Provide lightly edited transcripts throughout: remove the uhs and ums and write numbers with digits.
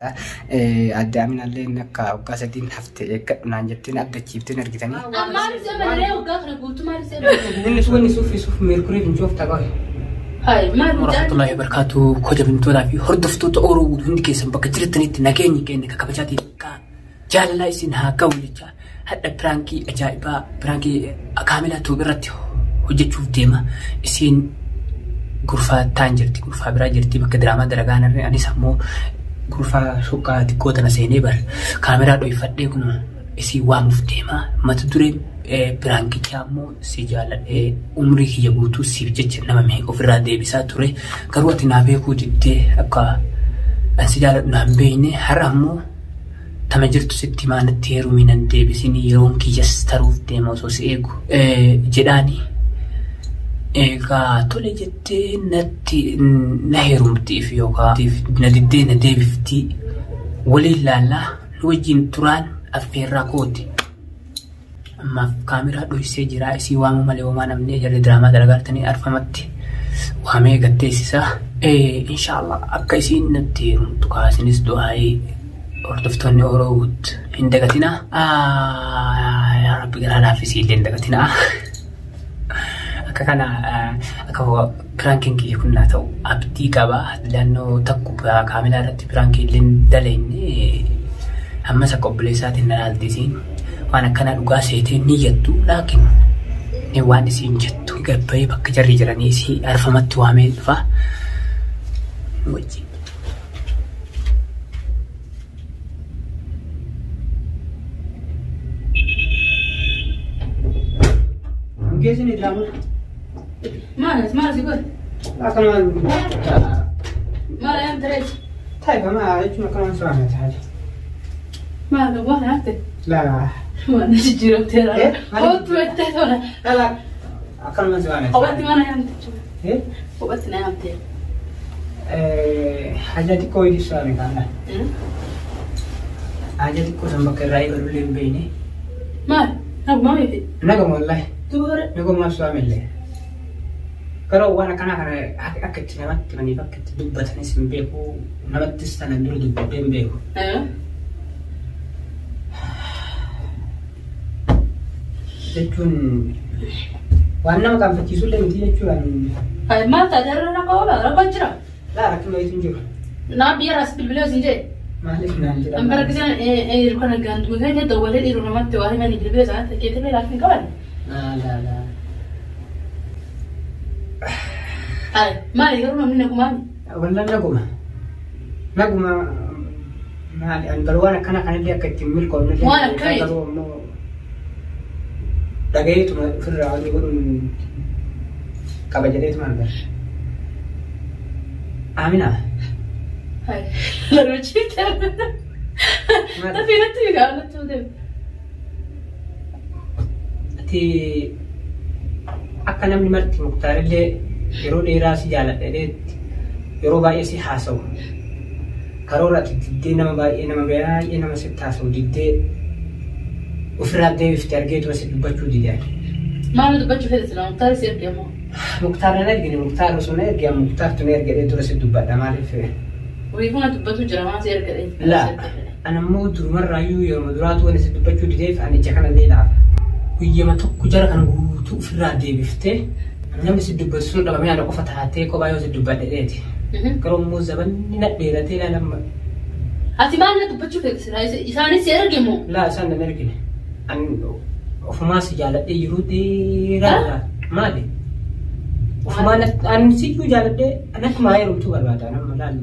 Addamin alle nakka ugasadin hafte ekadunaan jettiin abdachiifteen argitanii. Maal seebalee ugaa kana guutuu maal seebalee? Inni suwani suuf meerkurii finchoof tagawe. Hai maal Warahmatullahi wabarakatuh. Koja bintootaa fi hordoftoota Oromoo hundi keessan bakka jirtanitti nageenyi keenya akka kabajaatiin jaalalaa isin haa ga'u jecha hadda pirankii ajaa'ibaa pirankii kaamilaa tuub irratti hojjechuuf deema isin gurfaa taan jirti gurfaa biraa jirti bakka diraamaa dalagaa narree anis ammoo gurfaa shukaa xiqqoo tana seenee bar kaameraa dho'ifadhee kun isin waamuuf deema mata duree pirankichaa ammoo si jaaladhee umrii kiyya guutuu siif jecha nama meeqa ofirraa deebisaa ture garuu ati naa beekuu diddee akka ansi jaaladhu naan beekne har'a ammoo tama jirtu sitti maanatti heerumiinan deebisinii yeroon kiyyas taruuf deema osoo si eegu jedhaanii egaa tole jettee natti na heerumtiif yookaan na diddee na deebiftii waliin laallaa nu wajjin turaan affeerraa kooti ammaaf kaameraa dho'isee jiraa isii waamu malee homaa namni jarri diraamaa dalagartanii arfamatti waamee gatteessisaa inshaallah akka isiin natti heerumtu kaasinis du'aayii hordoftoonni Oromoot hin dagatinaa yaa rabbi garaa laaffisii illee hin dagatinaa akka kana akka piraankiin kiyya kun naa ta'u abdii qaba laannoo takku kaamilaa irratti piraankiin illee daleenye ammas akka obboleessaatiin na laaltisiin waan akkanaa dhugaa seetee ni jettu laakiin ni waan isiin jettu gabbayee bakka jarri jiranii isii arfamatti waamee dhufa wajjin. Geessin idaamu. Maal si godhe? Akkanuma. Maal ayaan tareechi? Taayifama jechuun akkanuma so'aana taa'ee. Maal waan hafte? Laa. Waan jijjiiramteera. Kootu ettee tola. Laa. Akkanuma so'aana. Kophatti mana yaamte. Kophatti na yaamte. Haja xiqqoo hojii so'aane kaana. Haja xiqqoo san bakka irraa eegalullee hin beekne. Maal? Naguma beekte? Naguma wallahi. Dubara. Naguma so'aamillee. Garuu waan akkanaa kana akka itti namatti maniif akka itti dubbatanis hin beeku namattis tana dura dubbadhee hin beeku. Jechuun waan nama qaanfachiisullee miti jechuudhaan. Maal taate irra rakkoo oola rakkoo jira? Laa rakkoo hin jiru. Naa biyya raas bilbilee siin jee? Maaliif naan jedhama? An barakkisaan kan argaantu mukeen dawwalee dhiiruu namatti waa himanii bilbilee isaa takkeetti illee laafiin qaban. Laa. Hai, maali garuu namni nagumaani? Wallaan naguma maali an garuu waan akkana kanallee akka ittiin milkoomne waan akkamii? garuu ammoo dhagayeetuma ofirraa walii godhuun qaba jedheetuma argaa. Amina. Hai, laruu chiitee. Tafi natti bigaa natti muteef. Ati akka namni marti muktaarillee yeroo dheeraa si jaaladheetti yeroo baay'ee si haasa'u karoora ati diddee nama baay'ee nama sitti haasa'u diddee ofirraa deebiftee argeetuma si dubbachuu didee. Maal dubbachuu fedhe sila muktaari si erge ammoo? Muktaar na ergine muktaar osoo na erge muktaar tu na ergedhee dura si dubbadha maaliif? Wiifuna dubbatu jira maa si ergedhee? Laa an ammoo durumarraayyuu yeroo duraatu wani si dubbachuu dideef ani ija kanallee laafa. Guyyama tokko jara kana guutuu ofirraa deebiftee namni si dubbatu sun dhabamee ana qofa taatee kophaa yoo si dubbadheeti. Garuu immoo zabanni na dheeratee ilaalamma. Ati maal na dubbachuu fedhe isaanis si erge moo? Laa isaan na ergine. An ofumaa si jaaladhee yeroo dheeraa maali? Ofumaa an siyyuu jaaladhee anatti maa heerumtuu barbaada nama laal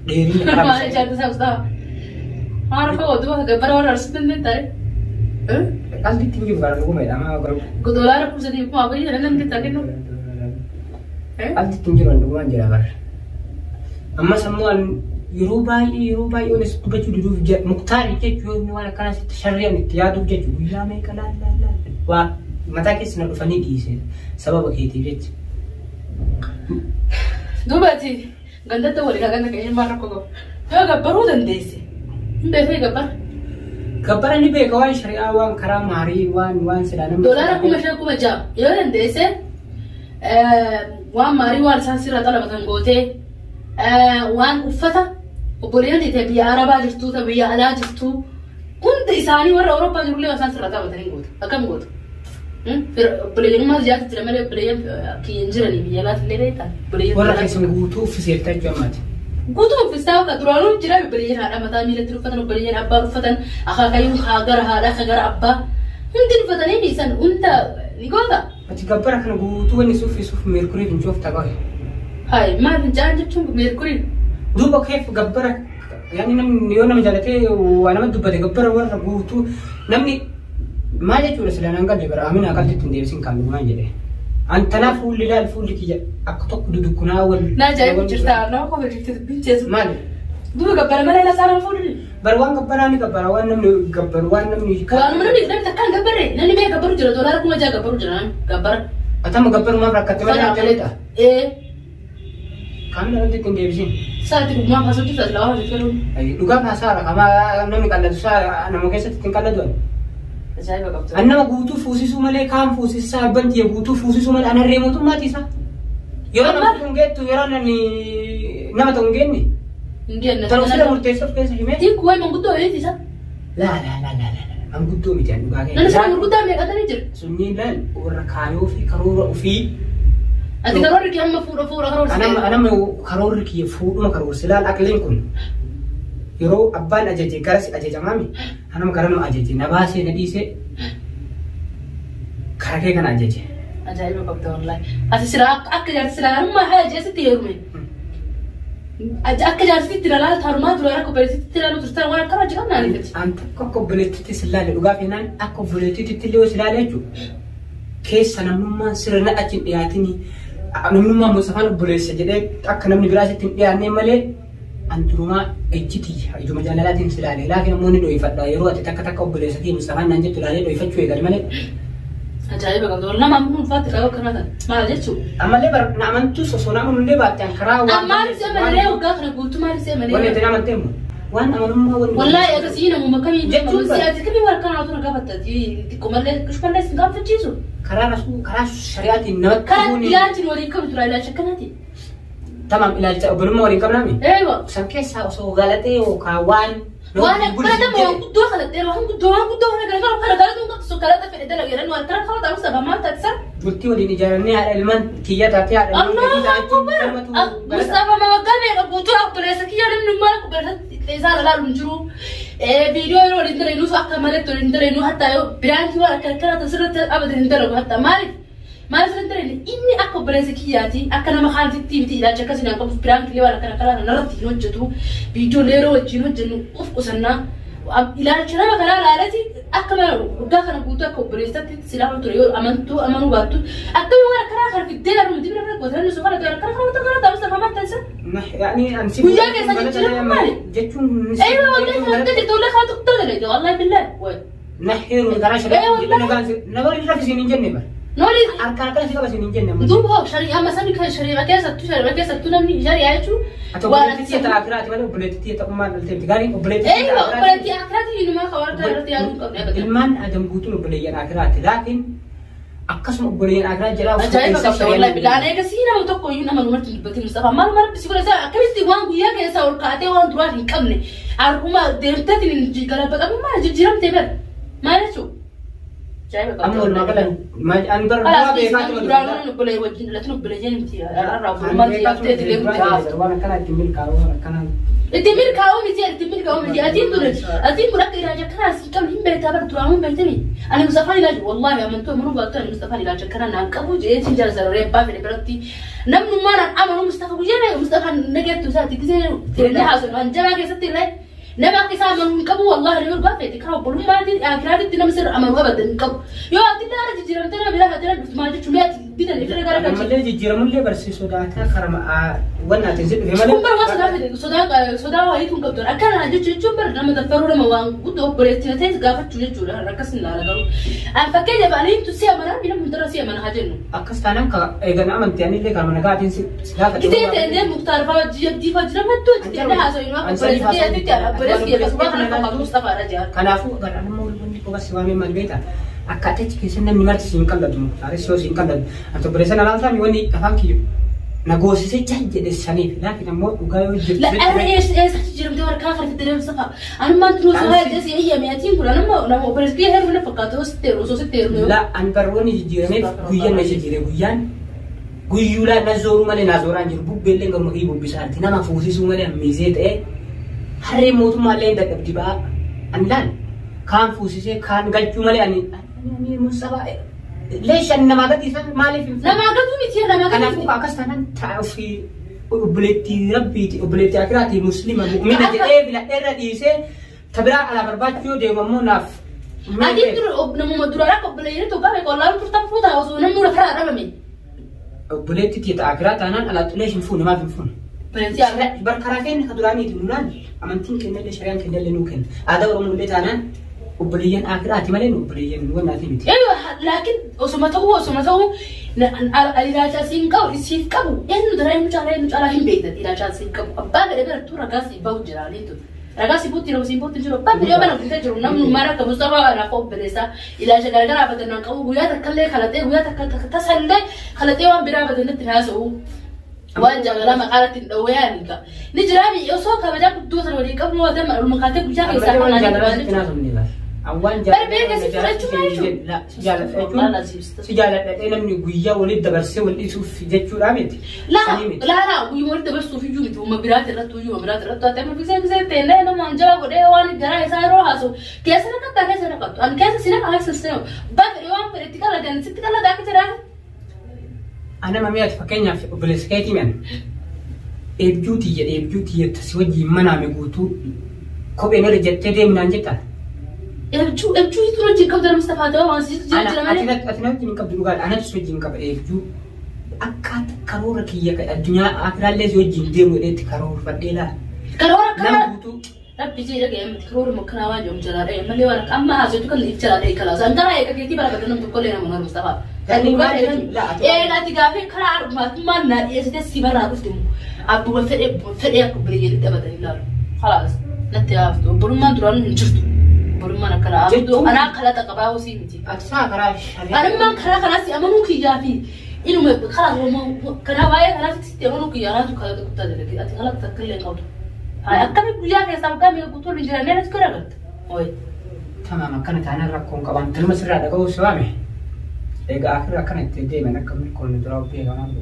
dheerinni karaa. Maal jaalatu isaa ustaa? Maal fa'oo duuba gabbara warra arsitan ni taa'e? Qalbii ittiin jiru gaara dhugumeedha maa garuu. Godoolaa rakkoofsanii kuma abayyi jedhan namni itti kennu. Qalbii ittiin jiru dhugumaan jira bara. Ammas ammoo yeroo baay'ee onis dubbachuu diduuf muktaari jechuun waan akkanaa sitti sharriyan itti yaaduuf jechuun guyyaa meeqa laallaa waa mataa keessa na dhufanii dhiise sababa keetiif jecha. Duubatti gandatti walii kaaganda ka'ee maal rakkoo qabu. Yoo gabbaruu dandeesse. Hin beekee gabbara. Gabbara ni beeka waan shari'aa waan karaa maarii waan silaa namni. Doolaara 5,600 yoo dandeesse waan maarii waan isaan sirra xalabatan gootee waan uffata Obboleeyyan ta'e biyya Arabaa jirtu ta'e biyya alaa jirtu hundi isaanii warra Awurooppaa jirullee isaan sirraa taphatanii gootu. Akkam gootu? Obboleeyyanummaa jaati jira malee obboleeyyan kiyyan jiranii biyya alaatti illee beektan. Warra keessan guutuu uffisiirta jechuun ammaati. Guutuu uffisaa akka duraanuu jira obboleeyyan haadha mataa miilatti uffatan obboleeyyan abbaa uffatan akaakayyuun gara haadha akka gara abbaa hundi uffatanii dhiisan hunda ni goota. Ati gabbara kana guutuu wanni suffisuuf meerkurii fincuuf taphate. Hai maal fincaan jechuun meerkurii. Duuba keef gabbara yaani namni yoo nama jaalatee waa nama dubbate gabbara warra guutuu namni maal jechuudha sila nan galle bara amina qalbitti hin deebisin kan dhumaan jedhe. Antanaaf fuulli laal fuulli kiyya akka tokko dudukkunaa wal. Naa jaayibu jirta nama kofa jirti binceesu. Maali? Duuba gabbara malee la saaraan fuulli. Bara waan gabbaraa ni gabbara waan namni gabbaru waan namni. Waan namni takkaan gabbarre namni mee gabbaru jira doolaara kuma jaa gabbaru jira gabbara. Atama gabbarumaaf rakkate malee jaleeta. Kan namatti hin deebisin. Saati dhugumaa kaasutti tajaajila waan jiru. Dhugaa kaasaara kama namni qallatu saa nama keessatti ittiin qallatu. Ajaa'iba qabdu. Annama guutuu fuusisuu malee kaan fuusisaa bantii guutuu fuusisuu malee anarree mootummaati isaa. Yeroo namni kun geettu yeroo nama ta'u hin geenne. Hin geenne. Taruusila murteessuuf keessa himee. Tiin kuwee manguddoo eeyti isa. Laa manguddoo miti an dhugaa keessa. Namni sana manguddoo meeqatanii jiru? Sunniin laal warra kaayoo fi karoora ofii. Ati karoorri kiyya amma fuudha karoorsi. Anama karoorri kiyya fuudhuma karoorsi laal aqleen kun. Yeroo abbaan ajaje garas ajajamaami. Anama garama ajaje na baasee na dhiisee karakee kana ajaje. Ajaa'iba qabda wallahi. Ati sila akka jaarsi sila harummaa haa jeesitti heerume. Akka jaarsitti ilaalaa tarumaa ture akka obboleettitti ilaaluu turtan waan akkana jedhamu naani fiti. Anta akka obboleettitti silaale dhugaa kennaan akka obboleettitti illee silaale jechuudha. Keessa namnummaan sirna achi hin dhiyaatinii namnummaan Musafaan obboleessa jedhee akka namni biraas itti hin dhiyaannee malee anturumaa ejjiti ijuma jaalalaatiin silaale laakiin namoonni dho'ifadha yeroo ati takka obboleessatii Musafaan naan jettu ilaalee dho'ifachuu eegale malee. Ajaa'iba qabda nama amma ulfaatti qabu kana kan maal jechuudha. Ammallee bara na amantuu osoo nama hundee baatte karaa waan. Ammaan isee malee waggaa kana guutuu maal isee malee. Wanni itti namatti himu waan amanummaa wanni. Wallahi akkasii namuma kamii jechuun siyaati kamii warra kanaa tuna gaafattati xiqqoomallee kushmallee si gaafachiisu. Karaa shari'aatiin namatti kan ilaalchi waliin qabu tura ilaalcha akkanaati. Tamam ilaalcha obbolummaa waliin qabnaami. Eewa. San keessaa osoo galatee yookaan waan. Waan akkana waan guddoo kadhattee waan guddoo kana galatuun qabdu kadhata fedhe dalageeran waan kana kaawwata alusa bamaan taatisa. Bultii waliin ijaarannee haadha ilmaan kiyya taatee haadha ilmaan kiyya Mustafa mawaggaa meeqa guutuu obboleessa kiyya namni maal obboleessa isaa lalaalu hin jiru. Viidiyoo yeroo waliin dareenuuf akka malatti waliin dareenuu hatta yoo biraantii waan akka kana tasirratti abada hin dalagu hatta maaliif hin dareenne inni akka obboleessa kiyyaati akka nama haantitti miti ilaalcha akkasii naan qabu biraantii waan akkana karaa narratti hin hojjetu viidiyoo yeroo wajjin hojjennu uf qusannaa ilaalcha nama kanaa ilaalati akka mana waggaa kana guutuu akka obboleessatti silaafu ture yoo amanuu baattu akkami waan akkanaa kana fiddee darbu miti bira goota inni soofana ta'e akkana kana ta'e ta'e ta'e ta'e ta'e guyyaa keessa jijjiiramu maali? Jechuun eeyyama waggaa kana ta'e tollee kana tokko ta'e wallahi billahi. Nahiru garaa shari'a nama irra fisiin hin jenne bara. Noli Arkaan kana siqa basin hin jenne. Duuba shari'a masani kan shari'a keessattuu namni shari'a jechuun. Obboleettii ta'aa akiraati malee obboleettii ta'ummaan dhalteetti gaarii obboleettii. Eeyyama obboleettii akiraati inumaa kawarra irratti yaaduu qabne. Ilmaan adam guutuun obboleeyyan akiraati laakiin akkasuma obboleeyyan akiraa jedhaa ajaa'iba qabda wallahi bilaan eegasii nama tokko iyyuu nama numatti dubbatiin Mustafa maal marabbi si godhasa akkamitti waan guyyaa keessaa ol kaatee waan duraan hin qabne harkuma deemteetiin galabaxamu maal jijjiiramtee bira maal jechuudha. Amma wal makalan an berbuat bekat berbuat boleh wajib lah tu boleh jadi mesti arah rumah dia tu dia mesti orang kan timil kau orang kan timil kau mesti atin budak kira aja keras kita ni berita bertuamu berita ni ane Mustafa ni lagi wallahi aman tu menu buat tu ane Mustafa ni lagi kerana nangkapu je cincar zarare apa berarti nam numaran aman Mustafa bujana Mustafa negatif saat itu dia hasil anjama ke setilai nama kisah menungkabu Allah riur gafet kau belum mati akhirat itu nama ser aman abad nungkabu yo tidak ada jijiran tanah bila hadiran maju cuma tidak ada negara kan malah jijiran mulai bersih sudah kan karena wana tenzil malah kumbar masa sudah wahai tungkap tu akan aja cuci ber nama terparu nama wang kudo beretina teh gafet cuci rakas nala garu pakai je balik itu siapa mana bila muntara siapa mana hajen akas tanam ka egan aman tiani le karena negara tin silakan kita tende mukhtar bawa di fajr matu tidak hasil ini aku beretina tidak Kanafu agar anda mau lebih fokus suami malbeta. Akak teh kisah nampak marti singkat dah tu, hari sio singkat dah. Atau beresan alam sami wani afam kiyo. نقوسي جد السنيف لكن الموت وقايل لا انا ايش تجرب دور كاخر في الدرب صفا انا ما تروح هاي دسي هي 200 كل انا برس بيه هر ولا فقط ستير وستير لا ان بروني جيرني غيان ما جيري غيان غيولا نزور مالي نزوران جربو بيلن غم غيبو بيسانتي نما فوسي سومالي ميزيت حري موت مالين دبدبا انلان كان فوسي كان غلچو مالي اني مصطفى ليش انا ما قد يسمع مالي في لا ما قد متي لا ما قد انا فوق اكستنا تعرفي وبلتي ربي وبلتي اكراتي مسلمه مؤمنه ايه بلا ارديسه تبرا على برباتيو دي ممناف ادي تر ابن مدرا قبليه تو قال والله ترتم فوتا وسو نمو فرا ربمي وبلتي تي اكرات انا على ليش نفون ما فون بلتي بركراكين خدراني تنان امنتين كن اللي شريان كن اللي نوكن هذا ورم وليت انا وبليان اكراتي مالين وبليان وناتي متي ايوه لكن وسمته الى جالسين قو يسيف قبو انه دراي مجاله هم بيت الى جالسين قبو ابا غير تو رغاسي بوجرالي تو رغاسي بوتي لو سين بوتي جرو باب يوم انا كنت جرو نم مارك مصطفى انا فوق بليسا الى شغال بدنا قبو ويا تكلي خلتي ويا تسلي خلتي وان برا بدنا تناسو وان جالا ما قالت دويانك نجرامي يوسوكا بدا دوسر ودي قبل ودم المكاتب جاي يسالنا أوان جال لا سجالة أنا من جويا ولد برسي ولد يشوف جتشو رامد لا ويولد برسو في جومي تو مبرات الرتو جو مبرات الرتو تم في زي تنا أنا ما نجوا وده وان جرا يسارو هاسو كيسنا كتا أنا كيس سنا على سنسنا بعد يوم فريتك لا جن ستك لا داك ترى أنا ما ميت فكينا في بلسكيتي من إبجوتي تسوي منا مقوتو كوبي نرجع تدي من أنجتا ابجو يتونجي قبل مصطفى ده وانسيت أنا من قبل قال أنا تسوي من قبل ابجو أكاد كرورة كي الدنيا أكرر لي زوج جديم وديت كرور فديلا كرور ربي جي لك يوم كرور مكنا واجم جلال ملي ورك أما هذا تقول لي جلال كلاس أنت رأيك كيتي برا بدنا نقول لنا من مصطفى لا تقافي كرار ما نادي يستسي برا قفتم أبو فرق قبل يلد أبدا لا خلاص لا تعرفتوا برما دران نجرتوا برما أنا كلا تقبله سيمتي أنا ما كلا سي أما ممكن يجافي إنه ما خلاص هو كنا وايد خلاص تستي أما ممكن يرانا تكلا تكتا ذلك أتي خلاص تكلم قوله هاي أكمل بجاك يا سامك أمي بطول الجيران لا تذكر قلت أوي تمام كانت أنا ركون كمان تلمس رأي دكوا سوامي إذا آخر كانت تدي من أكمل كل دراو بيها ما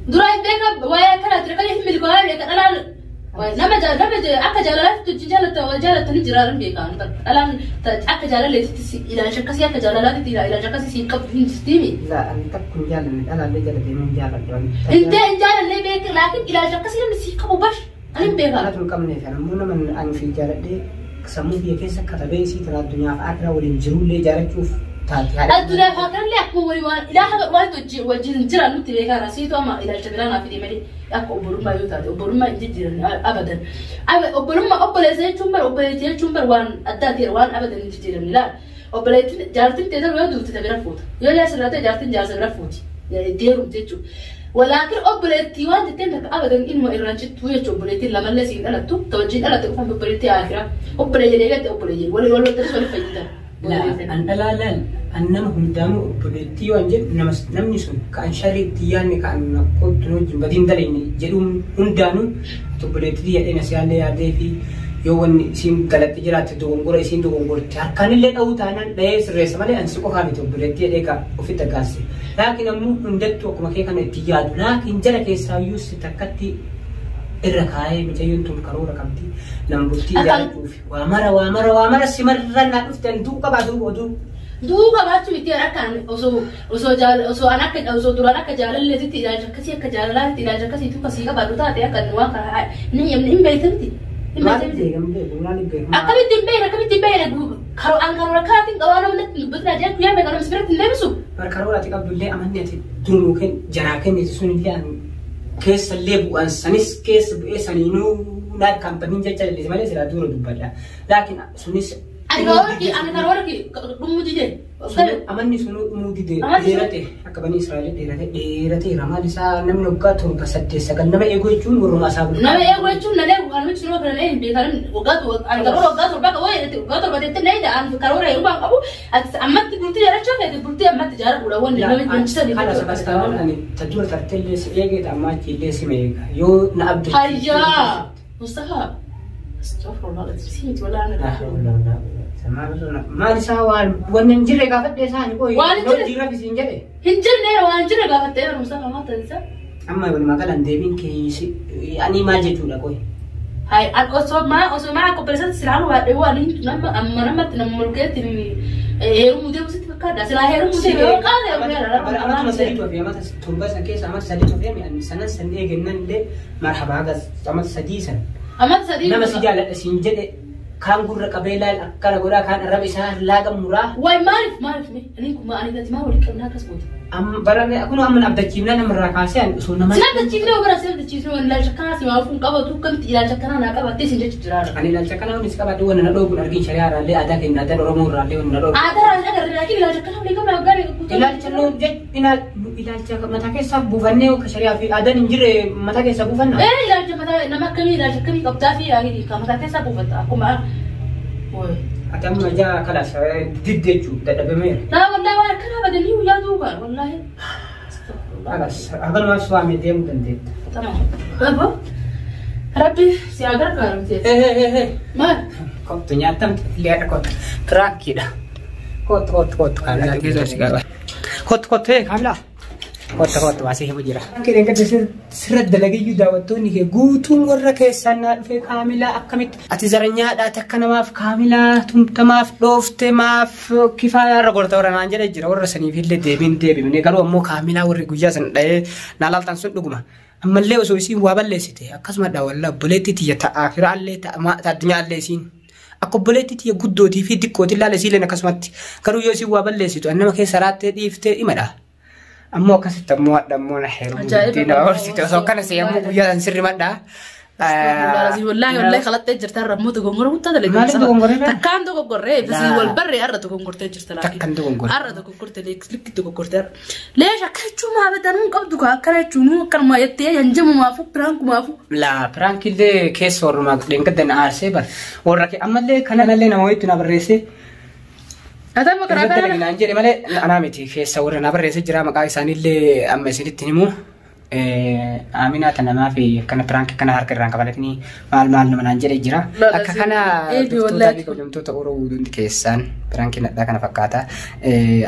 دراو بيها وايد كانت تركني في القاهرة لكن أنا لما جا أكجالات تجالة تنجران بيكان الآن أكجالات تسي إلى شكسي أكجالات إلى شكسي سيكب في ستيمي لا أنت كن جالة أنا اللي جالة من جالة أنت جالة اللي بيك لكن إلى شكسي لما سيكب وبش أنا بيكان لا تنكم نفعل منا من أن في جالة دي سمو بيكيسة كتبين سي ترى الدنيا فأكرا ولنجرون لي جالة تشوف الدنيا فاكر لي أكو وليوان إلى هذا واحد وجيران نتي بيكان رسيتو أما إلى شبرانا في دمري أكو أبورما يوتاد أبورما جيران أبدا أبورما أبليزي تشومبر أبليزي تشومبر وان أداتير وان أبدا جيران لا أبليزي جارتين تدر ويا دوت تبير فوت يلا سرعة جارتين جار سرعة فوت يعني ديرو تيجو ولكن أبليزي وان تتنك أبدا إنه إيرانجت ويا أبليزي لما لسين أنا توجد أنا تفهم أبليزي آخرة أبليزي لقيت أبليزي ولا ترى ولا فايدة لا لا أنهم هم دامو بوليتي وانجب نمنسون كأن شريك تياني كأن كنت نوجي بدين دليني جلوم هندانو تبوليتي دي أنا سيالي عدي في يوان سين غلط جرات دوغور سين دوغور كان اللي أو تانا ليس رئيس مالي أنسكو خامي تبوليتي ديكا وفي تقاسي لكن أمو هندتو كما كي كان اتجاد لكن جلك يساويوس تكتي الركاي متيون تون كرورة كمتي نمبوتي جالتوفي وامرا سمرنا نفتن دوكا بعد دوكا بعد متي أكان أوسو أنا كد أوسو دورانا كجال اللي تيجي كسي كجال لا تيجي كسي تو كسي كبارو تاتي أكان نواكا نيم بيتمتي أكمل تبين كارو أنكارو كاتين قوانا من بتنا جاك ويا مكانو مسبرت نلمسو بركارو لا تقبل لي أمانية ترومكن جراكن يتسون ليان كيس الليب وأنسانيس كيس بإيه سنينو نار كامبانين جاي اللي زمان يصير دورو دبلا لكن سنيس أنا كاروركي مودي أماني سنو مودي ديرته أكبرني إسرائيل ديرته رمادي سا نمنو قاتهم بسدي سكان نبى يقولون ورما سابنا نبى يقولون نلا وكانوا يشنو كنا بيكارن وقاتوا أنا كارور وقاتوا بقى وقاتوا بدي تنايد أنا كارور يروح أبو أما تقولتي يا رجال تقولتي أما تجارة ولا وين نبى نشتري أنا سبستان أنا تجور ترتلي سيجي أما تيجي سميك يو نعبد هيا مصطفى استغفر الله العظيم ولا أنا ما نساوان وننجري قافت ديساني كوي نجري في سنجري هنجري وانجري قافت يا مصطفى ما تنسى أما يقول ما قال أنديبين كيس يعني ما جتولا كوي هاي أصوب ما كوبرسات سلعة هو أنا تنملكت هيرو مودي بس تفكر سلا هيرو مودي بقى أنا مسألة وفي أما تنبأ سكيس أما سألة وفي يعني سنة سنة جنن لي مرحبا هذا أما سديسا أما سديسا نما سجال سنجري كان قرر قبيلة كان قرر كان الرب إسحاق لاقم مراه واي ما عرف مي أنا ما ولي كم ناقص بود برا أكون أمن أبدا جيبنا نمر كاسين أصولنا ما سنة تجيبنا وبرا سنة تجيبنا ولا شكاس ما أفهم كابو تو كم إلى شكانا ناقبة تيسين جتجرار أنا إلى شكانا ونسكابة دو ونادو بنرجين شريعة رالي أداك إن أدار رمور رالي ونادو أدار لكن إلى شكانا وليكم ناقاري إلى شنو جت إلى شكانا متى كسب بوفنة وكشريعة في أدار نجري متى كسب بوفنة إلى شكانا نما كمي إلى شكانا كبدا في يعني كم متى كسب بوفنة أكو ما أتم جا كلاس ضد جو ده بمير لا والله ولا كنا بدني ويا دوبا والله خلاص أقول ما سوامي ديم دندت تمام بابا ربي سياقرك كارمتي ما كنت نياتم lihat kot terakhir dah kot kamera gitu segala kot hei kamera kot masih bujira kira kira seret lagi juga waktu ni ke gutung warna ke sana fe kamila akamit ati zaranya ada takkan maaf kamila tumta maaf dofte maaf kifaya ragorta orang anjir jira warna sani fille debin ne kalau mau kamila warna guja san dai nalal tan sun duguma amma le so si waballe site akasma da walla buleti ti ta akhira alle ta ma ta dunya alle sin akko buleti ti guddoti fi dikkoti la sile na kasmatti karu yo si waballe sito annama ke sarate difte imada ammo kasita mo dammo na heru dina orsito so kana se yammo guya an sirri madda والله خلطت جرتها رموت غمر وتا دلي تكان دو غوري بس والبر ارد غورت جرت لكن تكان دو غور ارد غورت لك دو غورت ليش اكلتو ما بدن قبضك اكلتو نو كان ما يتي ينجم ما فو برانك ما فو لا برانك اللي كيس ور ما دنكدن ارسي ورك اما اللي كان اللي نويت نبرسي هذا ما كان انجري مالي انا متي كيس ور نبرسي جرا ما كايساني اللي ام سيتنمو آمينة تنام في كنا برانك كنا هركر رانك بالتني مال من أنجلي جرا أكنا توتا بيكو جم توتا أورو ودون كيسان برانك ندا كنا فكاتا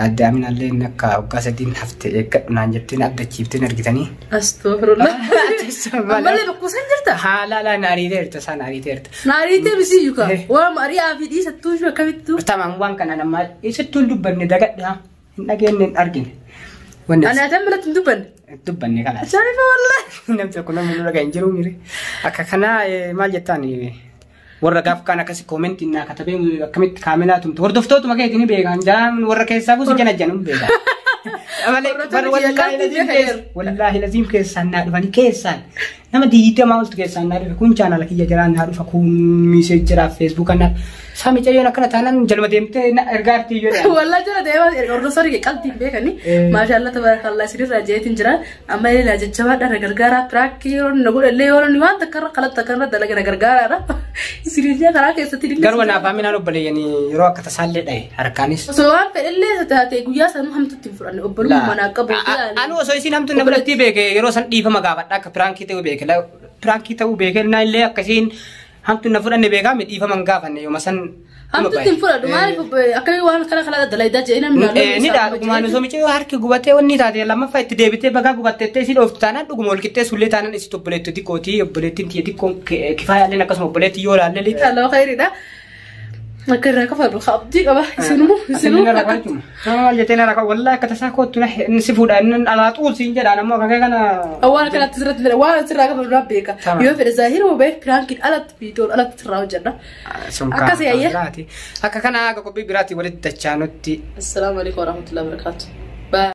أدي آمينة اللي نكا وقاسدين حفت نانجتين أبدا تجيبتين أرجتني أستغفر الله مالي بقوسن جرتا لا ناري ديرت سان ناري ديرت بسي يوكا وام أري أفي دي ستوش وكمتو تمام وان كنا نما يستول دبني دقت ده نجين أرجين أنا أتمنى تندبن دبني كلا شايفة والله نمت كنا من لقى إنجلو ميري أكنا ما جتاني ورقاف كان كسي كومنت إننا كتبين كميت كاملاتهم وردفتوت ما كيتني بيجان جام ورقة سابوس جنا جنوم بيجان والله لازم كيسان نعرفني كيسان نما ديتا ما قلت كيسان نعرف كون channel لكي جران نعرف أكون ميسج جرا فيسبوك أنا سامي جايو نكنا تانا جلما ديمتي إرجعتي يولا والله جرا ديما أردصاري كالتي بيكني ما شاء الله تبارك الله سير راجعت إنجرا أما اللي راجع جواد أنا غرغارة براكي نقول اللي يورا نيوان تكرر خلط تكرر دلنا غرغارة سير جا كراك يستطيع غروانا بامي نانو بلي يعني يروح كتسالي ده هركانيس سواء اللي ستاتي قويا سانو هم تتفر أنا أبرم منا كبوتي أنا وسويسين هم تنبلتي بيك يروح سن ديفا مقابل لك برانكي تبو بيك لا برانكي تبو بيك نايل ليه كسين هم تنفر أن بيكا مت ديفا مقابل يوم مثلا هم تتفر دماري أكيد وانا كلا خلا دلائي دا جينا من نيدا كمان سومي تيجي هارك غوبته وني تادي لما فايت ديبته بقى غوبته تسيل أفتانا دعمول كده سولة تانا نسيت بليت تدي كوتي بليت تيجي كون كفاية لنا كسم بليت يورا للي الله خير ده أكيد كفر بخابتي كبا يسنو أنا جتنا ركوا والله كتساكو تنح نسيفود أن على طول سينجر أنا ما كنا أول كلا تسرت أول تسرت كفر ربيك يوفر الظاهر وبيه برانكين على بيتول على تراو جنة أكاسي أيه أكا كنا أكو بيبراتي ولد تجانوتي السلام عليكم ورحمة الله وبركاته